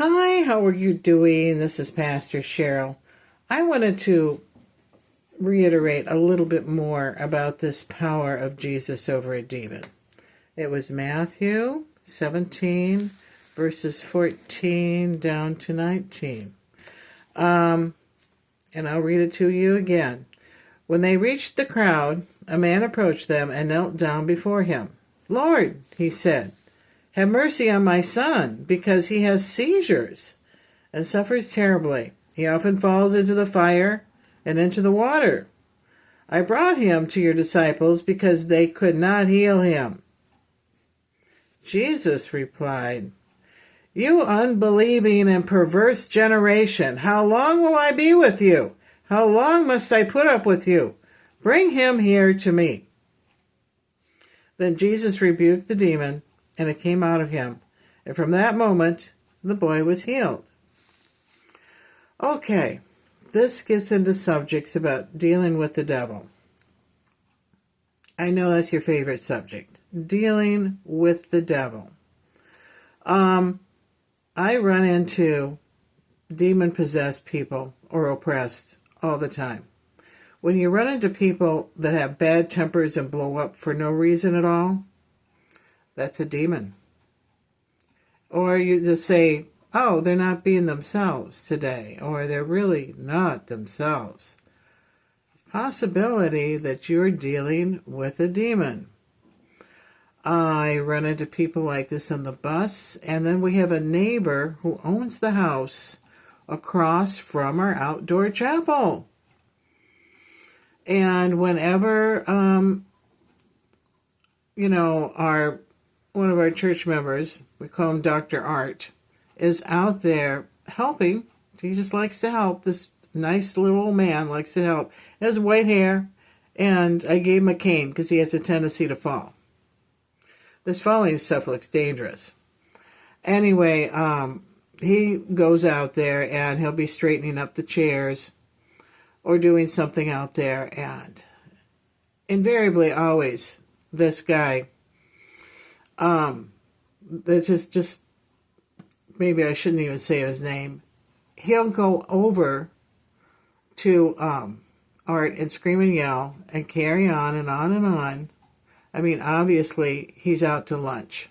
Hi, how are you doing? This is Pastor Cheryl. I wanted to reiterate a little bit more about this power of Jesus over a demon. It was Matthew 17, verses 14 down to 19. And I'll read it to you again. When they reached the crowd, a man approached them and knelt down before him. "Lord," he said, "have mercy on my son, because he has seizures and suffers terribly. He often falls into the fire and into the water. I brought him to your disciples because they could not heal him." Jesus replied, "You unbelieving and perverse generation, how long will I be with you? How long must I put up with you? Bring him here to me." Then Jesus rebuked the demon, and it came out of him. And from that moment, the boy was healed. Okay, this gets into subjects about dealing with the devil. I know that's your favorite subject, dealing with the devil. I run into demon-possessed people or oppressed all the time. When you run into people that have bad tempers and blow up for no reason at all, that's a demon. Or you just say, oh, they're not being themselves today, or they're really not themselves. Possibility that you're dealing with a demon. I run into people like this on the bus, and then we have a neighbor who owns the house across from our outdoor chapel. And whenever, one of our church members, we call him Dr. Art, is out there helping. He just likes to help. This nice little old man likes to help. He has white hair, and I gave him a cane because he has a tendency to fall. This falling stuff looks dangerous. Anyway, he goes out there and he'll be straightening up the chairs or doing something out there, and invariably always this guy, that just maybe I shouldn't even say his name, he'll go over to Art and scream and yell and carry on and on and on. I mean, obviously, he's out to lunch.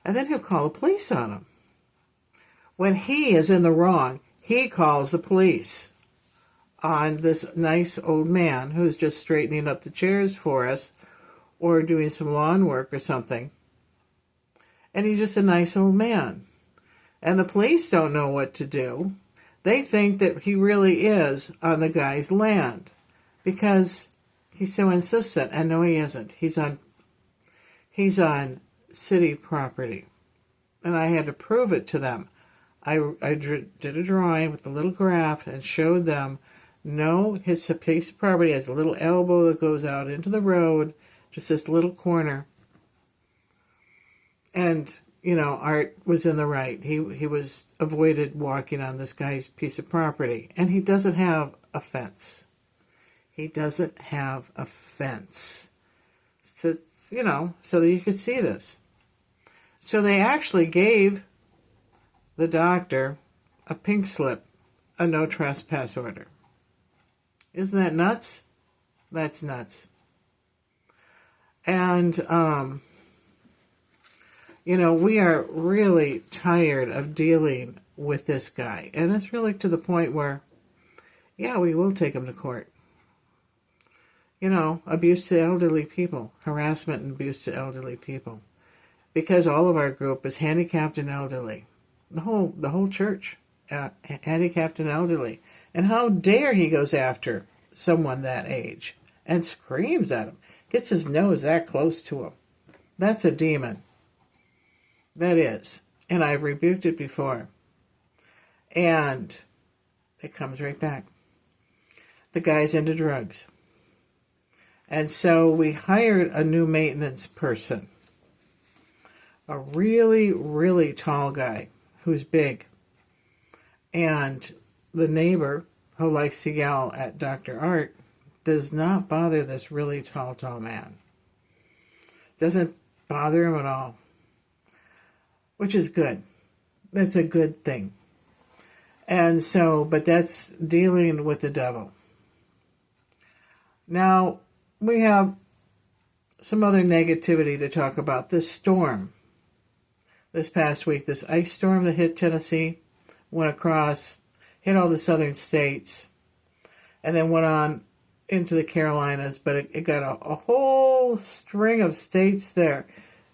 And then he'll call the police on him. When he is in the wrong, he calls the police on this nice old man who's just straightening up the chairs for us or doing some lawn work or something. And he's just a nice old man. And the police don't know what to do. They think that he really is on the guy's land because he's so insistent. And no, he isn't. He's on city property. And I had to prove it to them. I did a drawing with a little graph and showed them, no, it's a piece of property. It has a little elbow that goes out into the road, just this little corner. And, Art was in the right. He was avoided walking on this guy's piece of property. And he doesn't have a fence. He doesn't have a fence. So, so that you could see this. So they actually gave the doctor a pink slip, a no trespass order. Isn't that nuts? That's nuts. And, we are really tired of dealing with this guy. And it's really to the point where, we will take him to court. Abuse to elderly people, harassment and abuse to elderly people. Because all of our group is handicapped and elderly. The whole church, handicapped and elderly. And how dare he goes after someone that age and screams at him, gets his nose that close to him. That's a demon. That is. And I've rebuked it before. And it comes right back. The guy's into drugs. And so we hired a new maintenance person. A really, really tall guy who's big. And the neighbor who likes to yell at Dr. Art does not bother this really tall man. Doesn't bother him at all. Which is good. That's a good thing. And so, but that's dealing with the devil. Now, we have some other negativity to talk about. This storm this past week, this ice storm that hit Tennessee, went across, hit all the southern states, and then went on into the Carolinas, but it got a whole string of states there.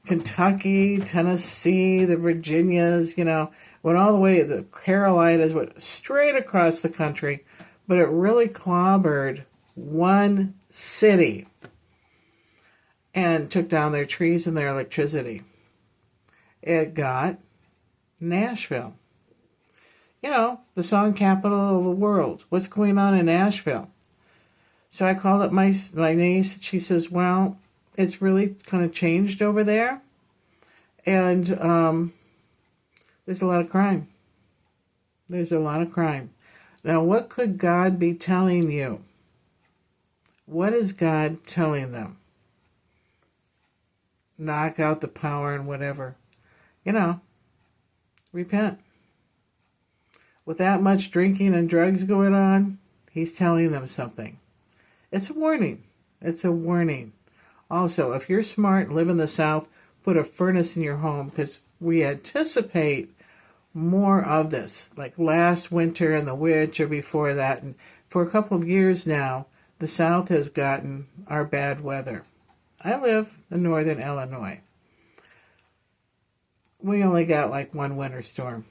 Kentucky, Tennessee, the Virginias, went all the way to the Carolinas, went straight across the country, but it really clobbered one city and took down their trees and their electricity. It got Nashville. The song capital of the world. What's going on in Nashville? So I called up my niece, and she says, well, it's really kind of changed over there. And there's a lot of crime. There's a lot of crime. Now, what could God be telling you? What is God telling them? Knock out the power and whatever. Repent. With that much drinking and drugs going on, he's telling them something. It's a warning. It's a warning. Also, if you're smart, live in the South, put a furnace in your home, because we anticipate more of this. Like last winter and the winter before that, and for a couple of years now, the South has gotten our bad weather. I live in northern Illinois. We only got like one winter storm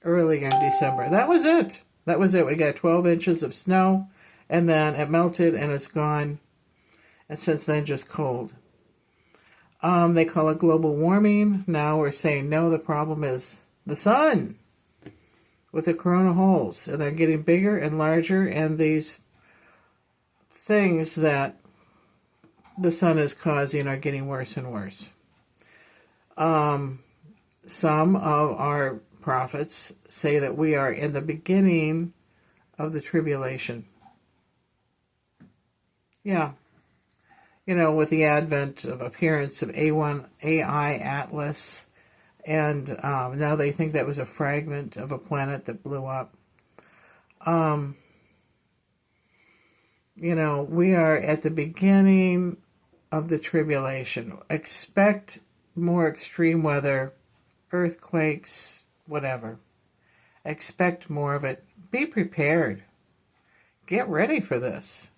earlier in December. That was it. We got 12 inches of snow, and then it melted and it's gone. And since then, just cold. They call it global warming. Now we're saying, no, the problem is the sun with the corona holes. And they're getting bigger and larger, and these things that the sun is causing are getting worse and worse. Some of our prophets say that we are in the beginning of the tribulation. Yeah. With the advent of appearance of AI Atlas, and now they think that was a fragment of a planet that blew up. We are at the beginning of the tribulation. Expect more extreme weather, earthquakes, whatever. Expect more of it. Be prepared. Get ready for this.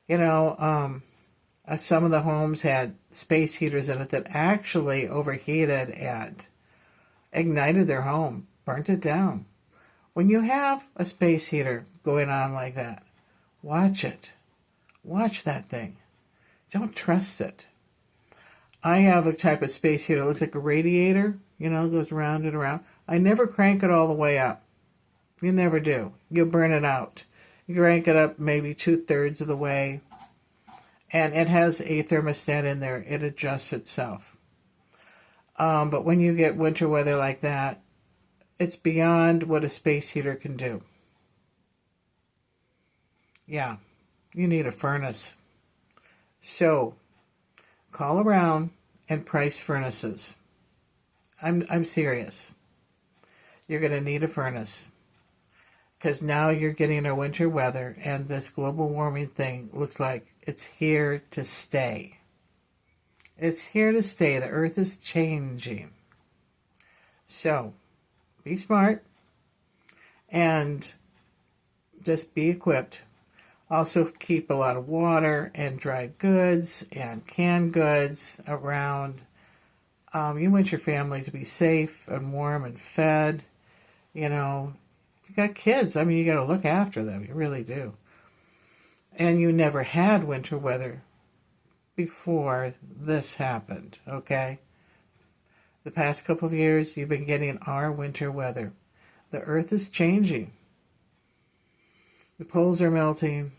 Some of the homes had space heaters in it that actually overheated and ignited their home, burnt it down. When you have a space heater going on like that, watch it. Watch that thing. Don't trust it. I have a type of space heater that looks like a radiator, goes round and around. I never crank it all the way up. You never do. You'll burn it out. You crank it up maybe 2/3 of the way, and it has a thermostat in there. It adjusts itself. But when you get winter weather like that, it's beyond what a space heater can do. Yeah, you need a furnace. So, call around and price furnaces. I'm serious. You're going to need a furnace. Because now you're getting our winter weather, and this global warming thing looks like it's here to stay. It's here to stay. The earth is changing. So, be smart and just be equipped. Also, keep a lot of water and dried goods and canned goods around. You want your family to be safe and warm and fed. If you got kids, you got to look after them. You really do. And you never had winter weather before this happened, okay? The past couple of years, you've been getting our winter weather. The earth is changing. The poles are melting.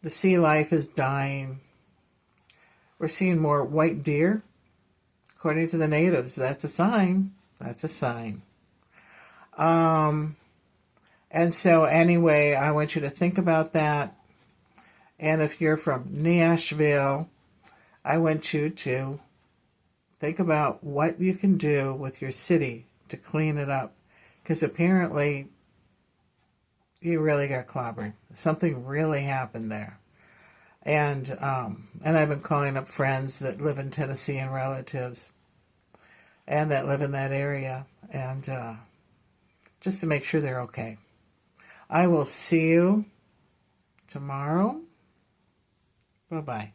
The sea life is dying. We're seeing more white deer. According to the natives, that's a sign. That's a sign. And so anyway, I want you to think about that. And if you're from Nashville, I want you to Think about what you can do with your city to clean it up. Because apparently you really got clobbered. Something really happened there. And I've been calling up friends that live in Tennessee and relatives and that live in that area, and just to make sure they're okay. I will see you tomorrow. Bye-bye.